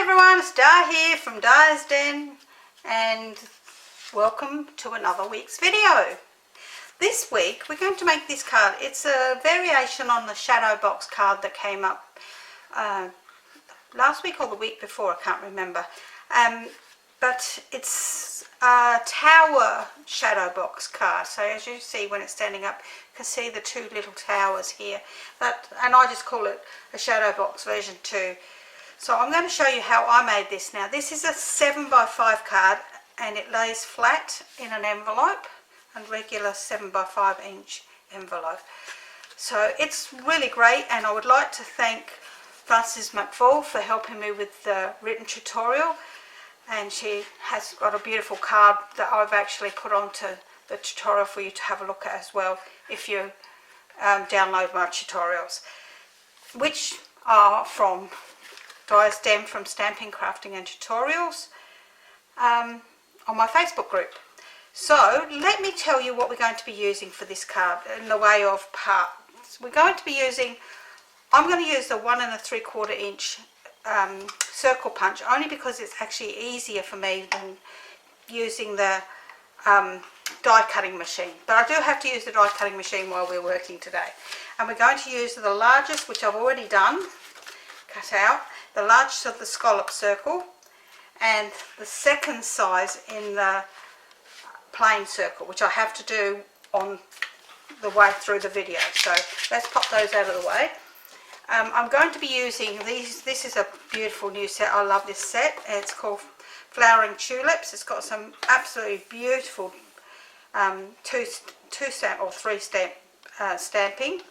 everyone, it's Dar here from Dar's Den and welcome to another week's video. This week we're going to make this card. It's a variation on the shadow box card that came up last week or the week before, I can't remember. But it's a tower shadow box card. So as you see when it's standing up, you can see the two little towers here. And I just call it a shadow box version 2. So I'm going to show you how I made this now. This is a 7x5 card and it lays flat in an envelope, a regular 7x5 inch envelope. So it's really great, and I would like to thank Frances McFall for helping me with the written tutorial, and she has got a beautiful card that I've actually put onto the tutorial for you to have a look at as well if you download my tutorials, which are from Dar's Den from Stamping, Crafting and Tutorials on my Facebook group. So let me tell you what we're going to be using for this card in the way of parts. We're going to be using, I'm going to use the 1 3/4 inch circle punch, only because it's actually easier for me than using the die cutting machine. But I do have to use the die cutting machine while we're working today. And we're going to use the largest, which I've already done, cut out, the largest of the scallop circle, and the second size in the plain circle, which I have to do on the way through the video. So let's pop those out of the way. I'm going to be using these. This is a beautiful new set. I love this set. It's called Flowering Tulips. It's got some absolutely beautiful 2-stamp or 3-stamp stamping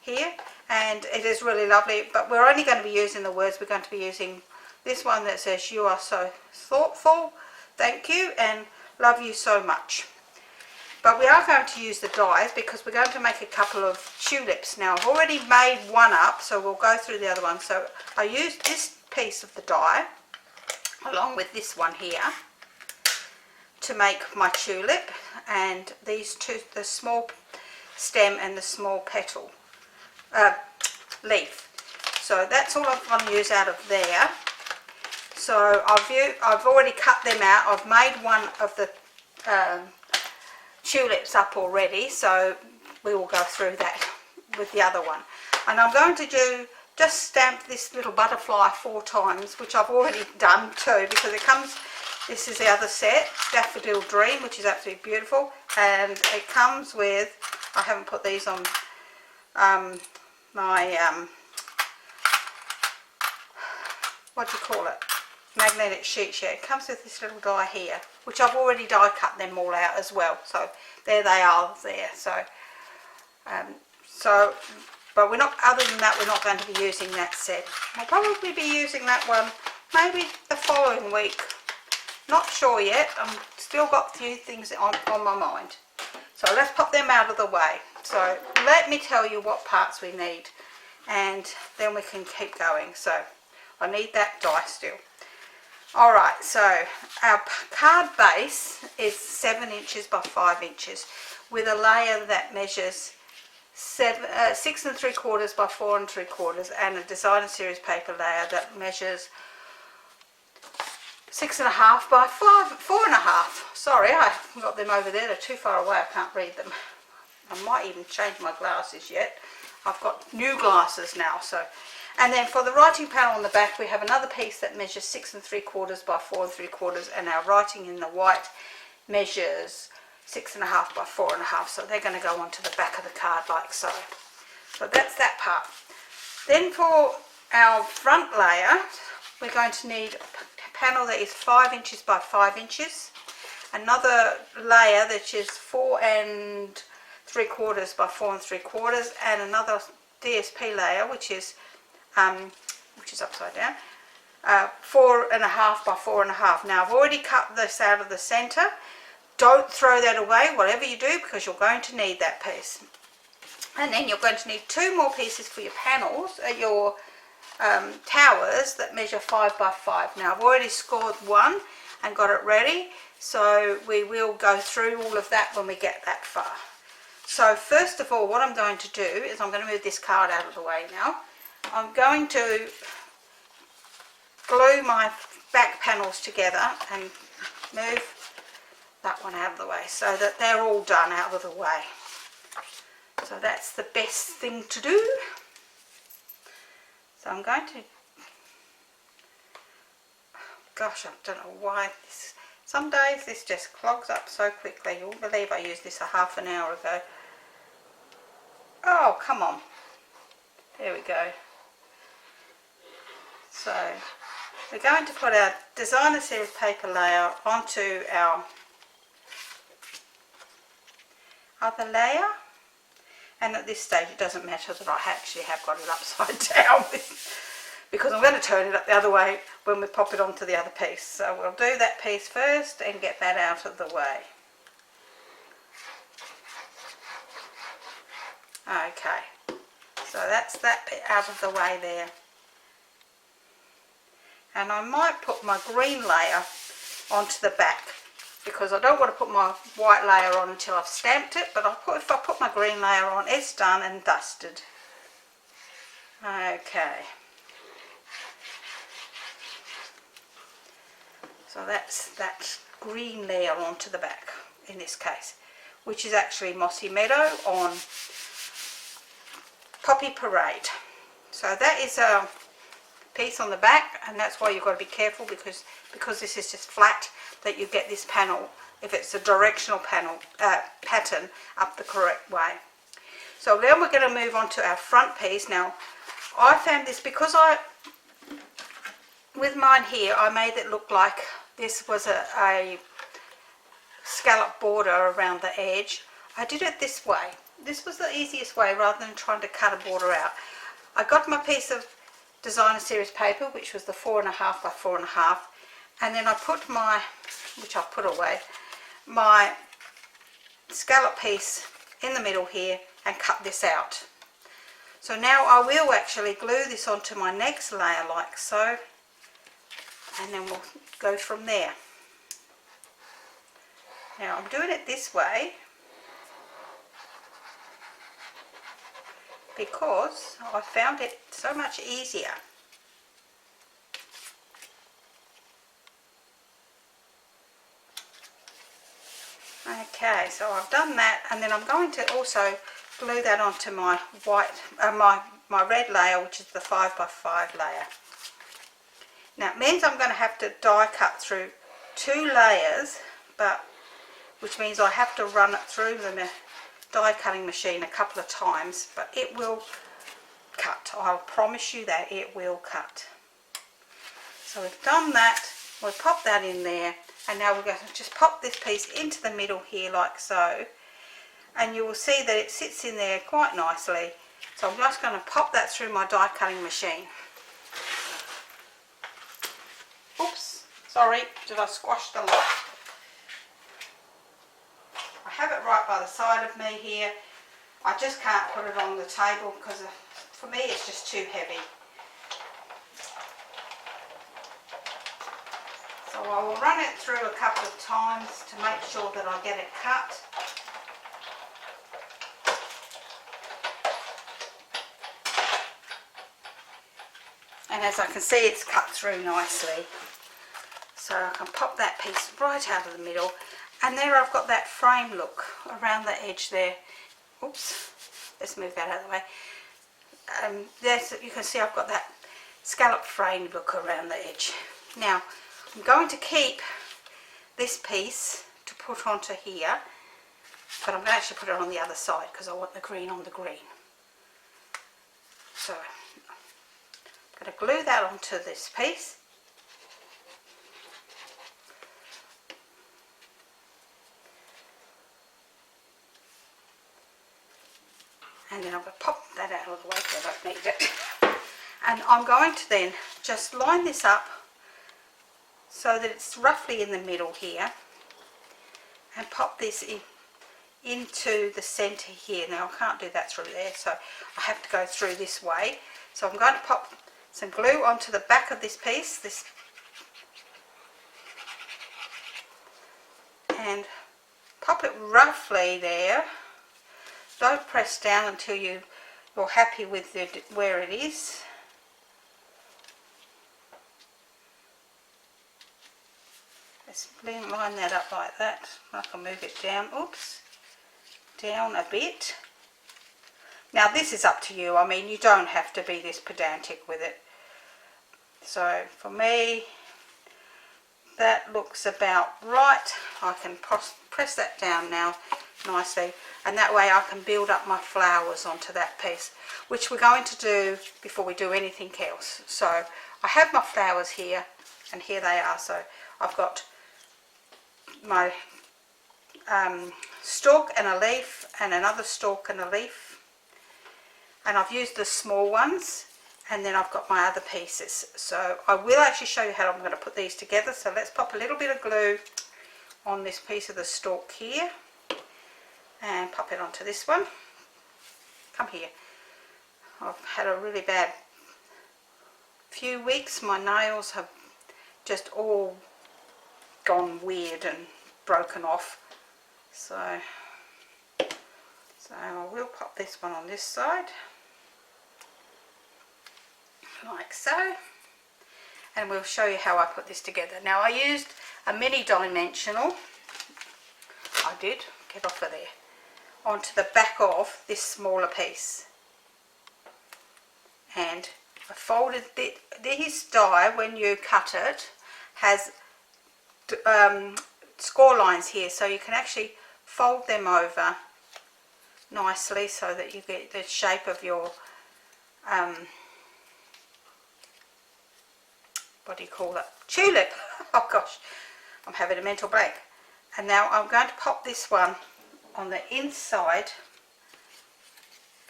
here, and it is really lovely. But we're only going to be using the words. We're going to be using this one that says, "You are so thoughtful, thank you, and love you so much." But we are going to use the dies because we're going to make a couple of tulips. Now I've already made one up, so we'll go through the other one. So I used this piece of the die along with this one here to make my tulip, and these two, the small stem and the small petal leaf. So that's all I'm going to use out of there. So I've already cut them out. I've made one of the tulips up already, so we will go through that with the other one. And I'm going to just stamp this little butterfly 4 times, which I've already done too, because it comes, this is the other set, Daffodil Dream, which is absolutely beautiful, and it comes with, I haven't put these on my what do you call it, magnetic sheets yet. It comes with this little die here, which I've already die cut them all out as well. So there they are there. But we're not, other than that, we're not going to be using that set. I'll probably be using that one maybe the following week. Not sure yet. I'm still got a few things on my mind. So let's pop them out of the way. So let me tell you what parts we need, and then we can keep going. So I need that die still. Alright, so our card base is 7 inches by 5 inches with a layer that measures 6 3/4 by 4 3/4, and a designer series paper layer that measures 6.5 by 4.5. Sorry, I haven't got them over there. They're too far away. I can't read them. I might even change my glasses yet. I've got new glasses now. So, and then for the writing panel on the back, we have another piece that measures 6 3/4 by 4 3/4, and our writing in the white measures 6.5 by 4.5. So they're going to go onto the back of the card like so. So that's that part. Then for our front layer, we're going to need a panel that is 5 inches by 5 inches, another layer that is 4 3/4 by 4 3/4, and another DSP layer which is upside down, 4.5 by 4.5. Now I've already cut this out of the center. Don't throw that away, whatever you do, because you're going to need that piece. And then you're going to need 2 more pieces for your panels, your towers that measure 5 by 5. Now I've already scored one and got it ready, so we will go through all of that when we get that far. So first of all, what I'm going to do is I'm going to move this card out of the way now. I'm going to glue my back panels together and move that one out of the way so that they're all done out of the way. So that's the best thing to do. So I'm going to, gosh, I don't know why this, some days this just clogs up so quickly. You won't believe I used this a half an hour ago. Oh, come on. There we go. So we're going to put our Designer Series paper layer onto our other layer, and at this stage it doesn't matter that I actually have got it upside down because I'm going to turn it up the other way when we pop it onto the other piece. So we'll do that piece first and get that out of the way. Okay, so that's that bit out of the way there. And I might put my green layer onto the back because I don't want to put my white layer on until I've stamped it, but if I put my green layer on, it's done and dusted. Okay. So that's that green layer onto the back in this case, which is actually Mossy Meadow on Poppy Parade. So that is a piece on the back, and that's why you've got to be careful because this is just flat, that you get this panel, if it's a directional panel pattern, up the correct way. So then we're going to move on to our front piece. Now I found this because with mine here I made it look like this was a scallop border around the edge. I did it this way. This was the easiest way rather than trying to cut a border out. I got my piece of Designer Series paper, which was the 4.5 by 4.5, and then I put my, which I'll put away, my scallop piece in the middle here and cut this out. So now I will actually glue this onto my next layer like so, and then we'll go from there. Now I'm doing it this way because I found it so much easier. Okay, so I've done that, and then I'm going to also glue that onto my white, my red layer, which is the 5 by 5 layer. Now it means I'm going to have to die cut through 2 layers, which means I have to run it through the die cutting machine a couple of times, but it will cut. I'll promise you that it will cut. So we've done that, we'll pop that in there, and now we're going to just pop this piece into the middle here like so, and you will see that it sits in there quite nicely. So I'm just going to pop that through my die cutting machine. Oops, sorry, did I squash the light? I have it right by the side of me here. I just can't put it on the table because for me it's just too heavy. So I will run it through a couple of times to make sure that I get it cut. And as I can see, it's cut through nicely. So I can pop that piece right out of the middle. And there I've got that frame look around the edge there. Oops, let's move that out of the way. You can see I've got that scallop frame look around the edge. Now I'm going to keep this piece to put onto here, but I'm going to actually put it on the other side because I want the green on the green. So I'm going to glue that onto this piece. And then I'm going to pop that out of the way because I don't need it. And I'm going to then just line this up so that it's roughly in the middle here, and pop this into the centre here. Now I can't do that through there, so I have to go through this way. So I'm going to pop some glue onto the back of this piece, and pop it roughly there. Don't press down until you're happy with where it is. Let's line that up like that. I can move it down, oops, down a bit. Now this is up to you, I mean you don't have to be this pedantic with it. So for me, that looks about right. I can press that down now nicely, and that way I can build up my flowers onto that piece, which we're going to do before we do anything else. So I have my flowers here, and here they are. So I've got my stalk and a leaf, and another stalk and a leaf, and I've used the small ones, and then I've got my other pieces. So I will actually show you how I'm going to put these together. So let's pop a little bit of glue on this piece of the stalk here and pop it onto this one. Come here. I've had a really bad few weeks. My nails have just all gone weird and broken off. So I will pop this one on this side, like so, and we'll show you how I put this together. Now I used a mini dimensional, I did, get off of there, onto the back of this smaller piece, and I folded this die, when you cut it, has score lines here, so you can actually fold them over nicely so that you get the shape of your what do you call it, tulip. Oh gosh, I'm having a mental blank. And now I'm going to pop this one on the inside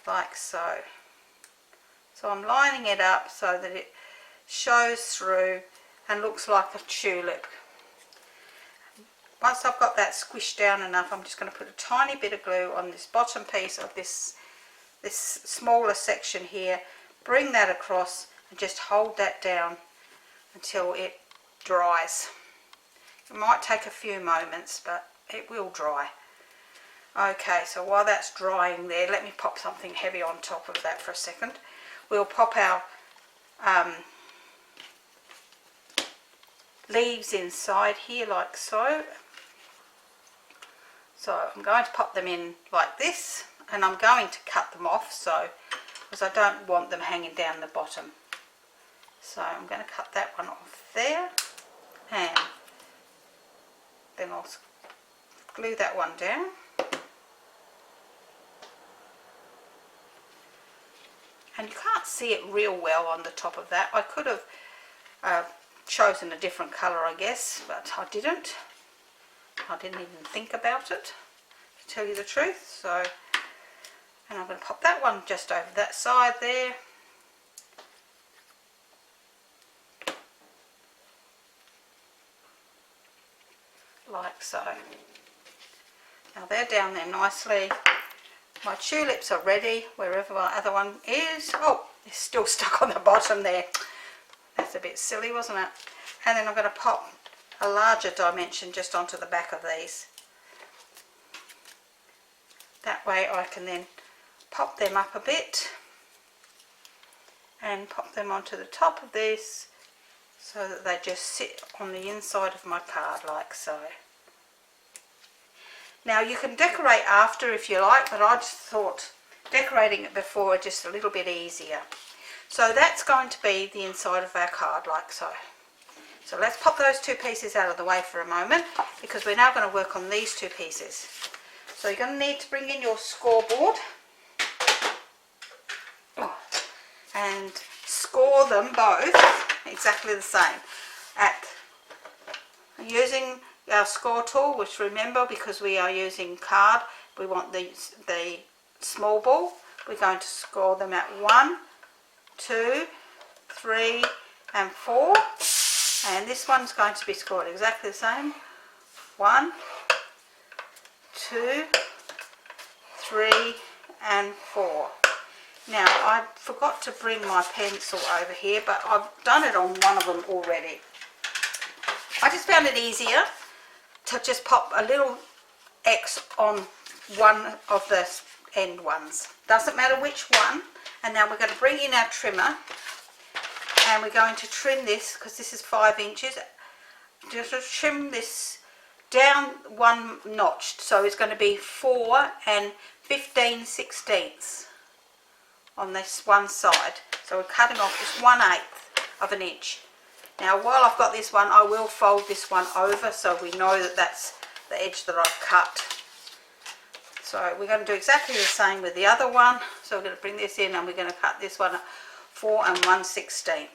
like so. So I'm lining it up so that it shows through and looks like a tulip. Once I've got that squished down enough, I'm just going to put a tiny bit of glue on this bottom piece of this smaller section here, bring that across and just hold that down until it dries. It might take a few moments, but it will dry. Okay, so while that's drying there, let me pop something heavy on top of that for a second. We'll pop our leaves inside here like so. So I'm going to pop them in like this, and I'm going to cut them off, so because I don't want them hanging down the bottom. So I'm going to cut that one off there, and then I'll glue that one down. And you can't see it real well on the top of that. I could have chosen a different colour, I guess, but I didn't. I didn't even think about it, to tell you the truth. So, and I'm going to pop that one just over that side there. Like so. Now they're down there nicely. My tulips are ready, wherever my other one is. Oh, it's still stuck on the bottom there. That's a bit silly, wasn't it? And then I'm going to pop a larger dimension just onto the back of these. That way I can then pop them up a bit and pop them onto the top of this so that they just sit on the inside of my card like so. Now you can decorate after if you like, but I just thought decorating it before just a little bit easier. So that's going to be the inside of our card like so. So let's pop those two pieces out of the way for a moment, because we're now going to work on these two pieces. So you're going to need to bring in your scoreboard and score them both exactly the same. Using our score tool, which remember, because we are using card, we want the small ball. We're going to score them at 1, 2, 3 and 4. And this one's going to be scored exactly the same. 1, 2, 3 and 4. Now I forgot to bring my pencil over here, but I've done it on one of them already. I just found it easier to just pop a little X on one of the end ones. Doesn't matter which one. And now we're going to bring in our trimmer, and we're going to trim this, because this is 5 inches, just trim this down 1 notch, so it's going to be 4 15/16 on this one side. So we're cutting off just 1/8 of an inch. Now while I've got this one, I will fold this one over so we know that that's the edge that I've cut. So we're going to do exactly the same with the other one. So we're going to bring this in and we're going to cut this one at 4 1/16.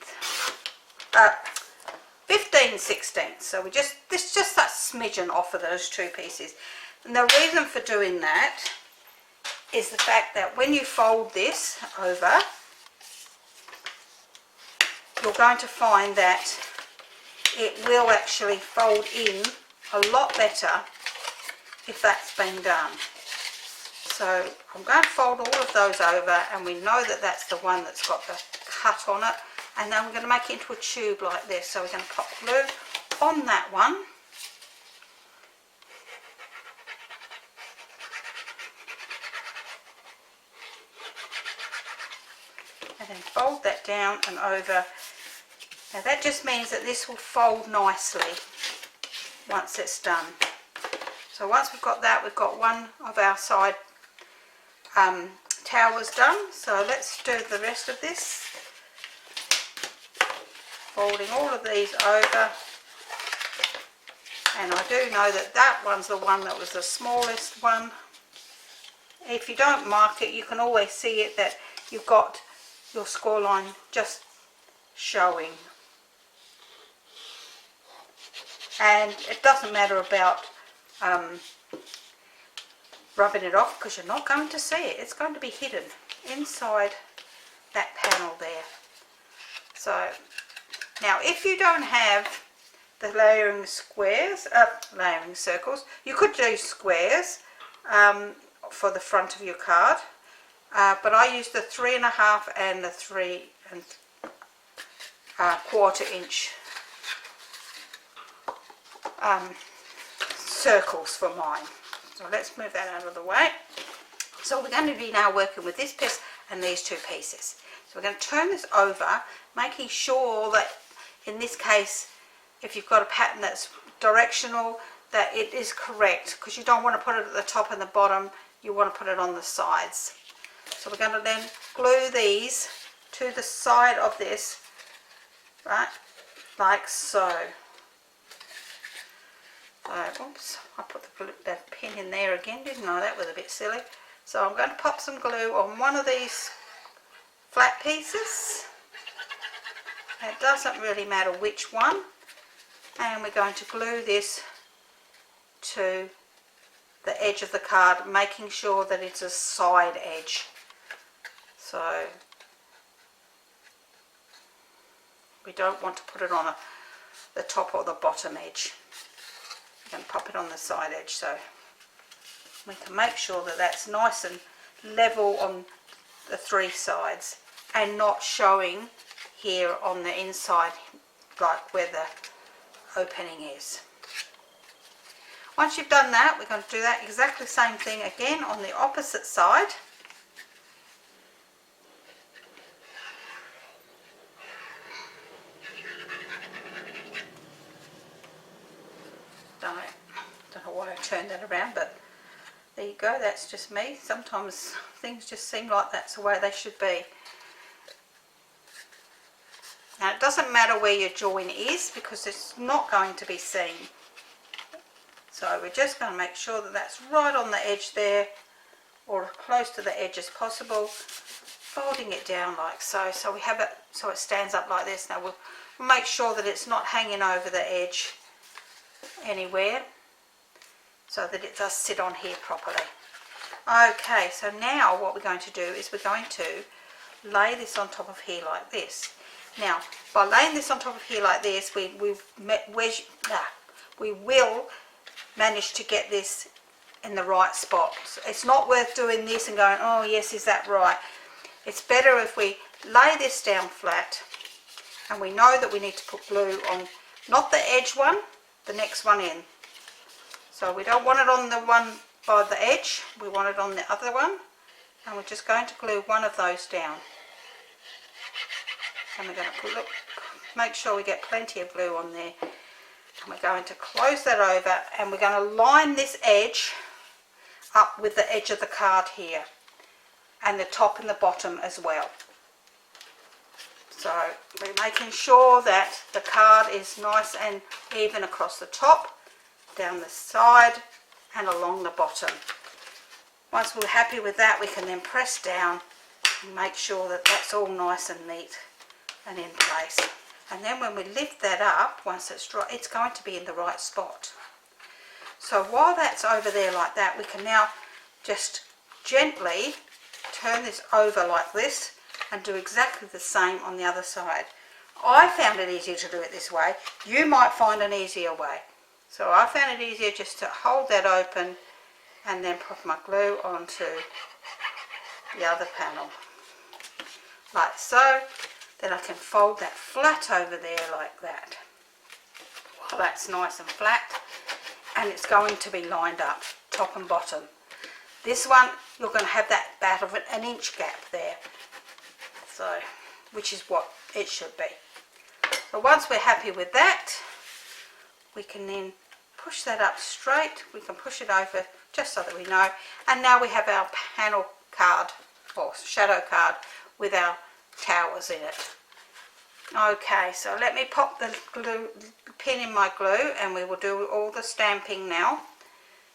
15/16. So we just that smidgen off of those two pieces. And the reason for doing that is the fact that when you fold this over, you're going to find that it will actually fold in a lot better if that's been done. So I'm going to fold all of those over, and we know that that's the one that's got the cut on it, and then we're going to make it into a tube like this. So we're going to pop glue on that one, and then fold that down and over. Now that just means that this will fold nicely once it's done. So once we've got that, we've got one of our side towers done. So let's do the rest of this, folding all of these over. And I do know that that one's the one that was the smallest one. If you don't mark it, you can always see it that you've got your score line just showing. And it doesn't matter about rubbing it off, because you're not going to see it. It's going to be hidden inside that panel there. So now if you don't have the layering circles, you could do squares for the front of your card, but I use the 3.5 and the 3 1/4 inch circles for mine. So let's move that out of the way. So we're going to be now working with this piece and these two pieces. So we're going to turn this over, making sure that in this case, if you've got a pattern that's directional, that it is correct, because you don't want to put it at the top and the bottom, you want to put it on the sides. So we're going to then glue these to the side of this, right, like so. Oops, I put the pin in there again, didn't I? That was a bit silly. So I'm going to pop some glue on one of these flat pieces. It doesn't really matter which one. And we're going to glue this to the edge of the card, making sure that it's a side edge. So we don't want to put it on the top or the bottom edge. We're going to pop it on the side edge, so we can make sure that that's nice and level on the three sides and not showing here on the inside, like where the opening is. Once you've done that, we're going to do that exactly the same thing again on the opposite side. Don't know why I turned that around, but there you go, that's just me. Sometimes things just seem like that's the way they should be. Now it doesn't matter where your join is, because it's not going to be seen. So we're just going to make sure that that's right on the edge there, or close to the edge as possible, folding it down like so. So we have it so it stands up like this. Now we'll make sure that it's not hanging over the edge anywhere, so that it does sit on here properly. Okay, so now what we're going to do is we're going to lay this on top of here like this. Now, by laying this on top of here like this, we will manage to get this in the right spot. So it's not worth doing this and going, oh yes, is that right? It's better if we lay this down flat, and we know that we need to put glue on, not the edge one, the next one in. So we don't want it on the one by the edge, we want it on the other one, and we're just going to glue one of those down. And we're going to make sure we get plenty of glue on there. And we're going to close that over, and we're going to line this edge up with the edge of the card here, and the top and the bottom as well. So we're making sure that the card is nice and even across the top, down the side and along the bottom. Once we're happy with that, we can then press down and make sure that that's all nice and neat and in place. And then when we lift that up, once it's dry, it's going to be in the right spot. So while that's over there like that, we can now just gently turn this over like this and do exactly the same on the other side. I found it easier to do it this way. You might find an easier way. So I found it easier just to hold that open and then put my glue onto the other panel. Like so. Then I can fold that flat over there like that. Well, that's nice and flat. And it's going to be lined up, top and bottom. This one, you're going to have that about of an inch gap there. So, which is what it should be. So once we're happy with that, we can then push that up straight. We can push it over just so that we know. And now we have our panel card, or shadow card, with our towers in it. Okay, so let me pop the pin in my glue, and we will do all the stamping now.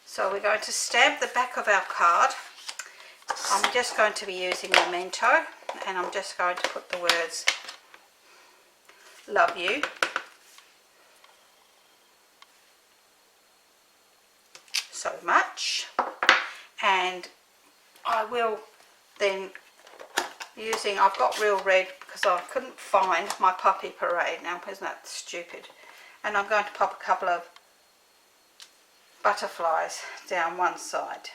So we're going to stamp the back of our card. I'm just going to be using Memento, and I'm just going to put the words "Love you" so much, and I will then I've got Real Red because I couldn't find my Puppy Parade. Now, isn't that stupid? And I'm going to pop a couple of butterflies down one side.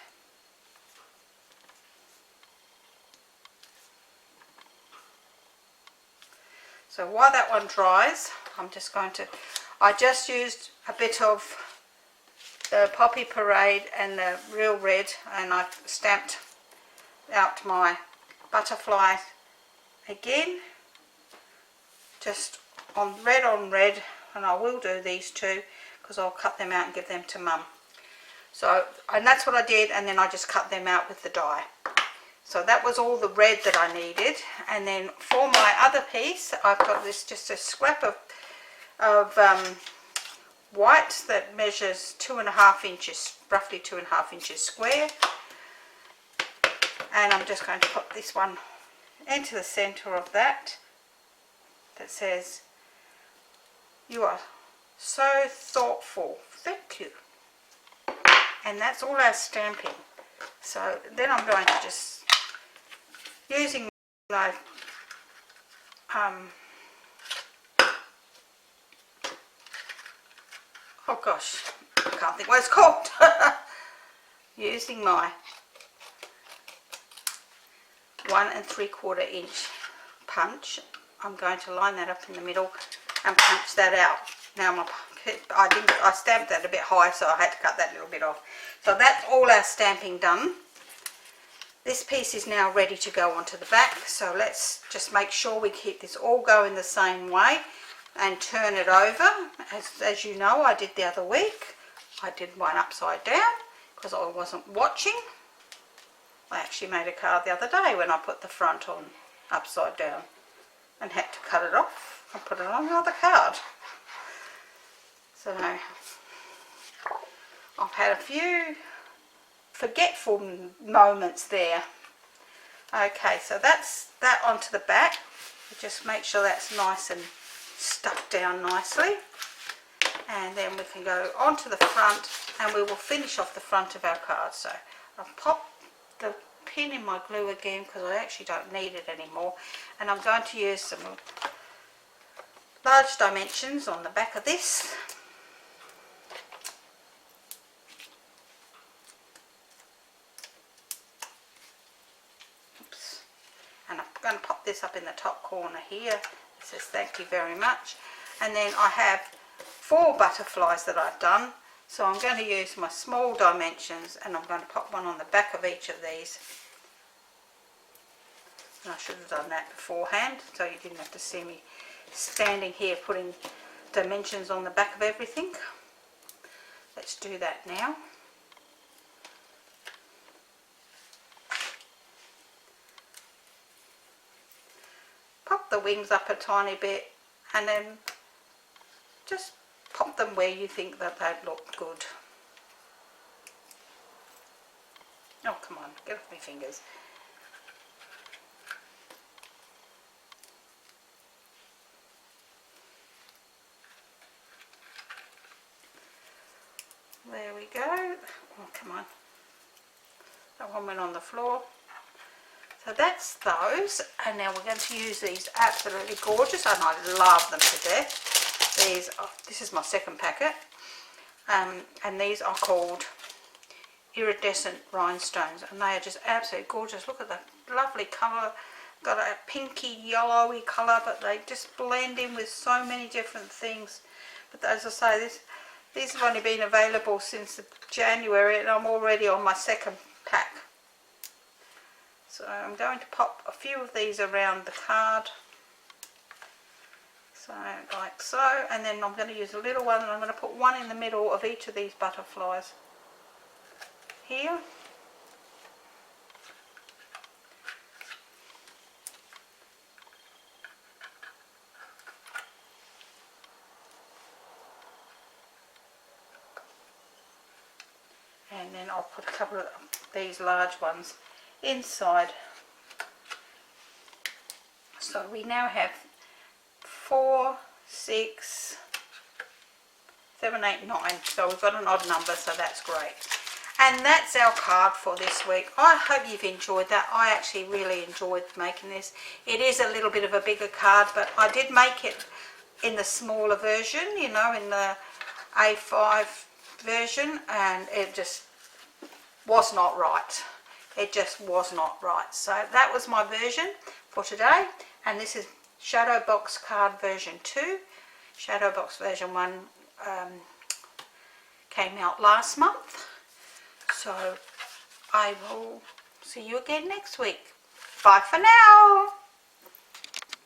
So while that one dries, I just used a bit of the Poppy Parade and the Real Red, and I've stamped out my butterfly again, just on red, and I will do these two because I'll cut them out and give them to Mum. So, and that's what I did, and then I just cut them out with the die. So that was all the red that I needed. And then for my other piece, I've got this, just a scrap of white that measures 2.5 inches, roughly 2.5 inches square. And I'm just going to put this one into the centre of that says, "You are so thoughtful, thank you." And that's all our stamping. So then I'm going to just, using my oh gosh, I can't think what it's called. Using my 1 3/4 inch punch, I'm going to line that up in the middle and punch that out. Now I stamped that a bit high, so I had to cut that little bit off. So that's all our stamping done. This piece is now ready to go onto the back, so let's just make sure we keep this all going the same way and turn it over. As you know, I did the other week. I did one upside down because I wasn't watching. I actually made a card the other day when I put the front on upside down and had to cut it off and put it on another card. So I've had a few forgetful moments there. Okay, so that's that onto the back. Just make sure that's nice and stuck down nicely. And then we can go onto the front, and we will finish off the front of our card. So I'll pop the pin in my glue again because I actually don't need it anymore. And I'm going to use some large dimensions on the back of this. And I'm going to pop this up in the top corner here. It says thank you very much. And then I have 4 butterflies that I've done. So I'm going to use my small dimensions, and I'm going to pop one on the back of each of these. And I should have done that beforehand, so you didn't have to see me standing here putting dimensions on the back of everything. Let's do that now. Pop the wings up a tiny bit and then just pop them where you think that they'd look good. Oh, come on, get off my fingers. There we go. Oh, come on. That one went on the floor. So that's those, and now we're going to use these absolutely gorgeous, and I love them to death. These this is my second packet, and these are called iridescent rhinestones, and they are just absolutely gorgeous. Look at the lovely colour, got a pinky yellowy colour, but they just blend in with so many different things. But as I say, these have only been available since January, and I'm already on my second pack. So I'm going to pop a few of these around the card, so like so, and then I'm going to use a little one, and I'm going to put one in the middle of each of these butterflies here. And then I'll put a couple of these large ones inside. So we now have 4, 6, 7, 8, 9. So we've got an odd number, so that's great. And that's our card for this week. I hope you've enjoyed that. I actually really enjoyed making this. It is a little bit of a bigger card, but I did make it in the smaller version, you know, in the A5 version, and it just was not right. It just was not right. So that was my version for today, and this is Shadowbox card version 2. Shadowbox version 1 came out last month. So I will see you again next week. Bye for now.